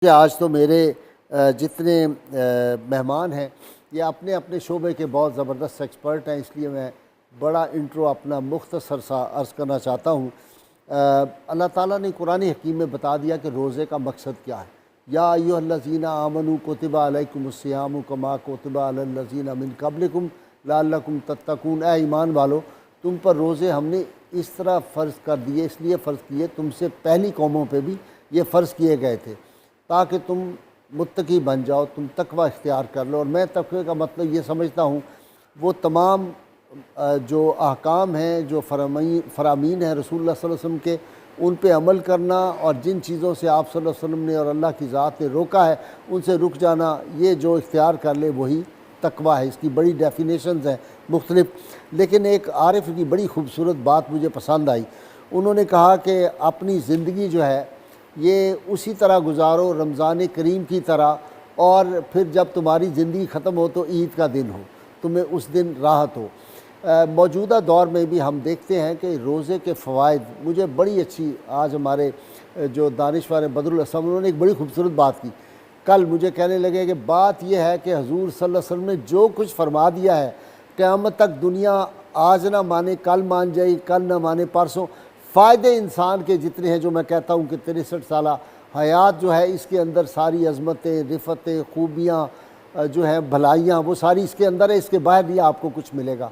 कि आज तो मेरे जितने मेहमान हैं ये अपने अपने शोबे के बहुत ज़बरदस्त एक्सपर्ट हैं, इसलिए मैं बड़ा इंट्रो अपना मुख्तसर सा अर्ज़ करना चाहता हूँ। अल्लाह ताला ने कुरान हकीम में बता दिया कि रोज़े का मकसद क्या है। या अय्युहल्लज़ीना आमनू कुतिबा अलैकुमुस्सियामु कमा कुतिबा अलल्लज़ीना मिन क़ब्लिकुम लअल्लकुम तत्तकून। ए ईमान वालो, तुम पर रोज़े हमने इस तरह फ़र्ज़ कर दिए, इसलिए फ़र्ज़ किए तुमसे पहली कौमों पे भी ये फ़र्ज़ किए गए थे ताकि तुम मुत्तकी बन जाओ, तुम तकवा इख्तियार कर लो। और मैं तकवे का मतलब ये समझता हूँ वो तमाम जो अहकाम हैं, जो फ़रामीन हैं रसूलुल्लाह सल्लल्लाहु अलैहि वसल्लम के, उन पे अमल करना और जिन चीज़ों से आप सल्लल्लाहु अलैहि वसल्लम ने और अल्लाह की ज़ात ने रोका है उनसे रुक जाना, ये जो इख्तियार कर ले वही तकवा है। इसकी बड़ी डेफिनेशंस हैं मुख्तलिफ, लेकिन एक आरिफ की बड़ी खूबसूरत बात मुझे पसंद आई। उन्होंने कहा कि अपनी ज़िंदगी जो है ये उसी तरह गुजारो रमज़ान करीम की तरह, और फिर जब तुम्हारी ज़िंदगी ख़त्म हो तो ईद का दिन हो, तुम्हें उस दिन राहत हो। मौजूदा दौर में भी हम देखते हैं कि रोज़े के फ़वाइद, मुझे बड़ी अच्छी आज हमारे जो दानिशवर बदरुल असम, उन्होंने एक बड़ी खूबसूरत बात की। कल मुझे कहने लगे कि बात यह है कि हजूर सल्लल्लाहु अलैहि वसल्लम ने जो कुछ फरमा दिया है, क़यामत तक दुनिया आज ना माने कल मान जाए, कल ना माने परसों। फ़ायदे इंसान के जितने हैं, जो मैं कहता हूँ कि 63 साला हयात जो है इसके अंदर सारी अज़मतें, रिफ़तें, खूबियाँ जो हैं, भलाइयाँ, वो सारी इसके अंदर है, इसके बाहर भी आपको कुछ मिलेगा।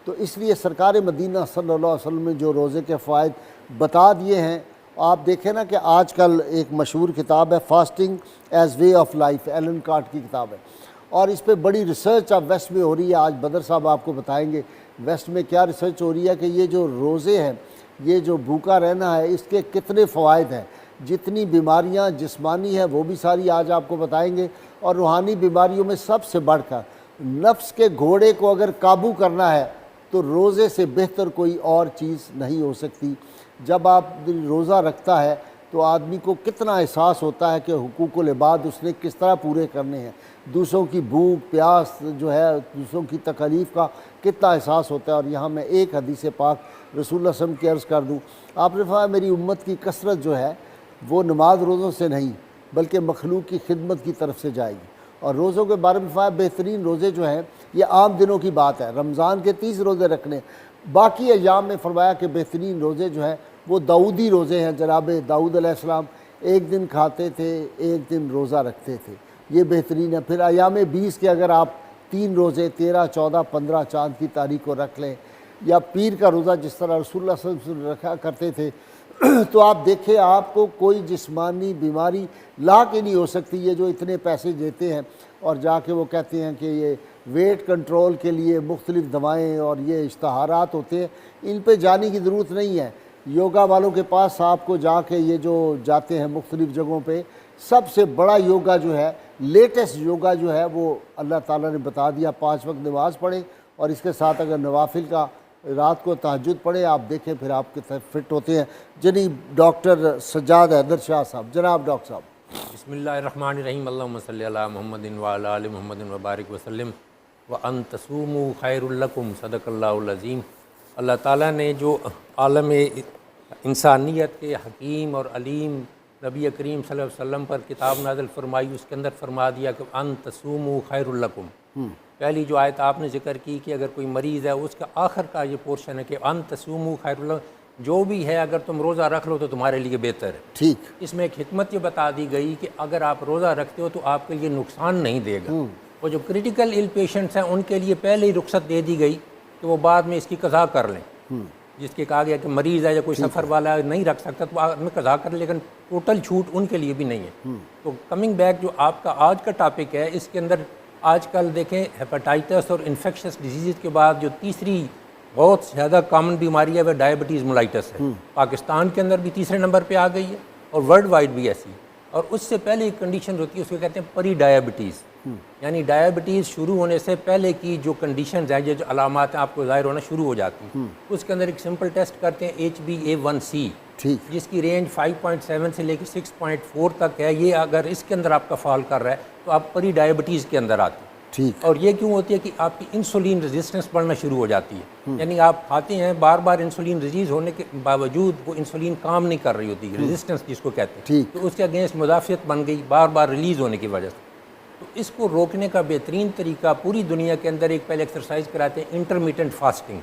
तो इसलिए सरकार मदीना सल्लल्लाहु अलैहि वसल्लम ने जो रोज़े के फ़ायदे बता दिए हैं, आप देखें ना कि आजकल एक मशहूर किताब है fasting as way of life, Allen Carr की किताब है, और इस पर बड़ी रिसर्च अब वेस्ट में हो रही है। आज बदर साहब आपको बताएंगे वेस्ट में क्या रिसर्च हो रही है कि ये जो रोज़े हैं, ये जो भूखा रहना है, इसके कितने फ़वाइद हैं। जितनी बीमारियां जिस्मानी हैं वो भी सारी आज आपको बताएंगे, और रूहानी बीमारियों में सबसे बढ़कर नफ्स के घोड़े को अगर काबू करना है तो रोज़े से बेहतर कोई और चीज़ नहीं हो सकती। जब आप रोज़ा रखता है तो आदमी को कितना एहसास होता है कि हुकूकुल इबाद उसने किस तरह पूरे करने हैं, दूसरों की भूख प्यास जो है, दूसरों की तकलीफ़ का कितना एहसास होता है। और यहाँ मैं एक हदीस पाक रसूलुल्लाह सल्लल्लाहु अलैहि वसल्लम की अर्ज़ कर दूँ। आपने फरमाया मेरी उम्मत की कसरत जो है वो नमाज रोज़ों से नहीं बल्कि मखलूक की खिदमत की तरफ से जाएगी। और रोज़ों के बारे में फरमाया बेहतरीन रोज़े जो हैं ये आम दिनों की बात है, रमज़ान के 30 रोज़े रखने, बाकी अय्याम में फरमाया कि बेहतरीन रोज़े जो हैं वो दाऊदी रोज़े हैं। जनाब दाऊद अलैहिस्सलाम एक दिन खाते थे, एक दिन रोज़ा रखते थे, ये बेहतरीन है। फिर अय्याम 20 के अगर आप 3 रोज़े 13, 14, 15 चाँद की तारीख को रख लें, या पीर का रोज़ा जिस तरह रसूलुल्लाह सल्लल्लाहु अलैहि वसल्लम रखा करते थे, तो आप देखें आपको कोई जिस्मानी बीमारी ला के नहीं हो सकती। ये जो इतने पैसे देते हैं और जाके वो कहते हैं कि ये वेट कंट्रोल के लिए मुख्तलिफ़ दवाएँ और ये इश्तहारात होते हैं, इन पे जाने की ज़रूरत नहीं है। योगा वालों के पास आपको जाके ये जो जाते हैं मुख्तलिफ़ जगहों पे, सबसे बड़ा योगा जो है, लेटेस्ट योगा जो है वो अल्लाह ताला ने बता दिया, 5 वक्त नमाज़ पढ़ें और इसके साथ अगर नवाफिल का रात को तहज्जुद पढ़े, आप देखें फिर आप कितने फिट होते हैं। जनी डॉक्टर सज्जाद हैदर शाह साहब, जनाब डॉक्टर साहब। बिस्मिल्लाहिर्रहमानिर्रहीम, अल्लाहुम्मा सल्ली अला मुहम्मदिन व अला आलि मुहम्मदिन व बारिक वसल्लम व अन तसूमू खैरुल लकुम सदक़ल्लाहुल अज़ीम। अल्लाह ताला ने जो आलम इंसानियत के हकीम और अलीम नबी करीम सल्लल्लाहु अलैहि वसल्लम पर किताब नाज़िल फरमाई, उसके अंदर फरमा दिया कि अन तसूमू खैरुल लकुम। पहली जो आयत आपने ज़िक्र की कि अगर कोई मरीज़ है, उसका आखिर का ये पोर्शन है कि अन तसूमू खैरुल, जो भी है अगर तुम रोज़ा रख लो तो तुम्हारे लिए बेहतर है। ठीक, इसमें एक हिकमत ये बता दी गई कि अगर आप रोज़ा रखते हो तो आपके लिए नुकसान नहीं देगा। और जो क्रिटिकल इल पेशेंट्स हैं उनके लिए पहले ही रुख्सत दे दी गई कि वो बाद में इसकी कज़ा कर लें। जिसके कहा गया कि मरीज़ है या कोई सफ़र वाला नहीं रख सकता तो आदमी कज़ा कर, लेकिन टोटल छूट उनके लिए भी नहीं है। तो कमिंग बैक जो आपका आज का टॉपिक है, इसके अंदर आजकल देखें हेपेटाइटिस और इन्फेक्शस डिजीज़ के बाद जो तीसरी बहुत ज़्यादा कॉमन बीमारी है वह डायबिटीज़ मेलाइटस है। पाकिस्तान के अंदर भी तीसरे नंबर पे आ गई है और वर्ल्ड वाइड भी ऐसी। और उससे पहले एक कंडीशन होती है, उसको कहते हैं परी डायबिटीज़, यानी डायबिटीज़ शुरू होने से पहले की जो कंडीशन है, जो अलामात हैं आपको ज़ाहिर होना शुरू हो जाती हैं। उसके अंदर एक सिंपल टेस्ट करते हैं HbA1c, जिसकी रेंज 5.7 से लेकर 6.4 तक है। ये अगर इसके अंदर आपका फॉल कर रहा है तो आप परी डायबिटीज़ के अंदर आते हैं। ठीक। और ये क्यों होती है कि आपकी इंसुलिन रेजिस्टेंस बढ़ना शुरू हो जाती है, यानी आप खाते हैं बार बार इंसुलिन रिलीज होने के बावजूद वो इंसुलिन काम नहीं कर रही होती, रेजिस्टेंस जिसको कहते हैं, ठीक। तो उसके अगेंस्ट मुदाफ़ियत बन गई बार बार रिलीज़ होने की वजह से। तो इसको रोकने का बेहतरीन तरीका पूरी दुनिया के अंदर एक पहले एक्सरसाइज कराते हैं इंटरमीडिएट फास्टिंग,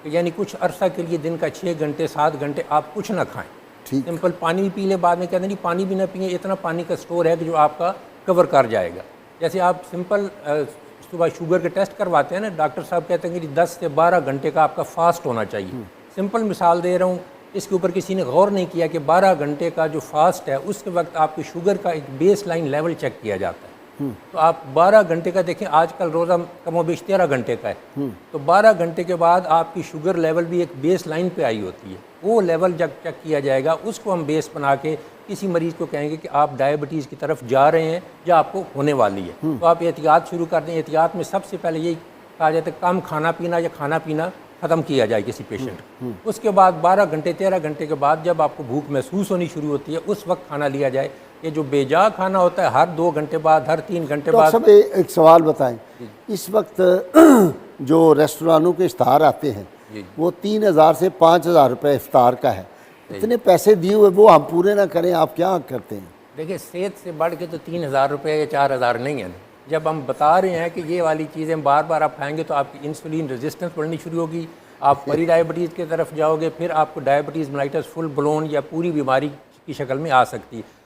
यानी कुछ अरसा के लिए दिन का 6 घंटे 7 घंटे आप कुछ ना खाएं, ठीक। सिंपल पानी भी पी ले, बाद में कहते हैं नहीं पानी भी ना पिए, इतना पानी का स्टोर है कि जो आपका कवर कर जाएगा। जैसे आप सिंपल सुबह शुगर के टेस्ट करवाते हैं ना, डॉक्टर साहब कहते हैं कि 10 से 12 घंटे का आपका फास्ट होना चाहिए। सिंपल मिसाल दे रहा हूँ, इसके ऊपर किसी ने गौर नहीं किया कि 12 घंटे का जो फास्ट है उसके वक्त आपकी शुगर का एक बेस लाइन लेवल चेक किया जाता है। तो आप 12 घंटे का देखें, आजकल रोज़ा कमोबेश 13 घंटे का है, तो 12 घंटे के बाद आपकी शुगर लेवल भी एक बेस लाइन पे आई होती है। वो लेवल जब चेक किया जाएगा उसको हम बेस बना के किसी मरीज़ को कहेंगे कि आप डायबिटीज़ की तरफ जा रहे हैं या आपको होने वाली है, तो आप एहतियात शुरू कर दें। एहतियात में सबसे पहले यही कहा जाता है कम खाना पीना या खाना पीना ख़त्म किया जाए किसी पेशेंट। उसके बाद 12 घंटे 13 घंटे के बाद जब आपको भूख महसूस होनी शुरू होती है उस वक्त खाना लिया जाए। ये जो बेजा खाना होता है हर 2 घंटे बाद, हर 3 घंटे बाद। सब एक सवाल बताएं, इस वक्त जो रेस्टोरानों के इफ्तार आते हैं वो 3000 से 5000 रुपये इफ्तार का है, इतने पैसे दिए हुए वो हम पूरे ना करें, आप क्या करते हैं? देखिए सेहत से बढ़ के तो 3000 रुपये या 4000 नहीं है। जब हम बता रहे हैं कि ये वाली चीज़ें बार बार आप खाएंगे तो आपकी इंसुलिन रेजिस्टेंस बढ़नी शुरू होगी, आप परी डायबिटीज़ की तरफ जाओगे, फिर आपको डायबिटीज़ मेलाइटस फुल ब्लोन या पूरी बीमारी की शक्ल में आ सकती है।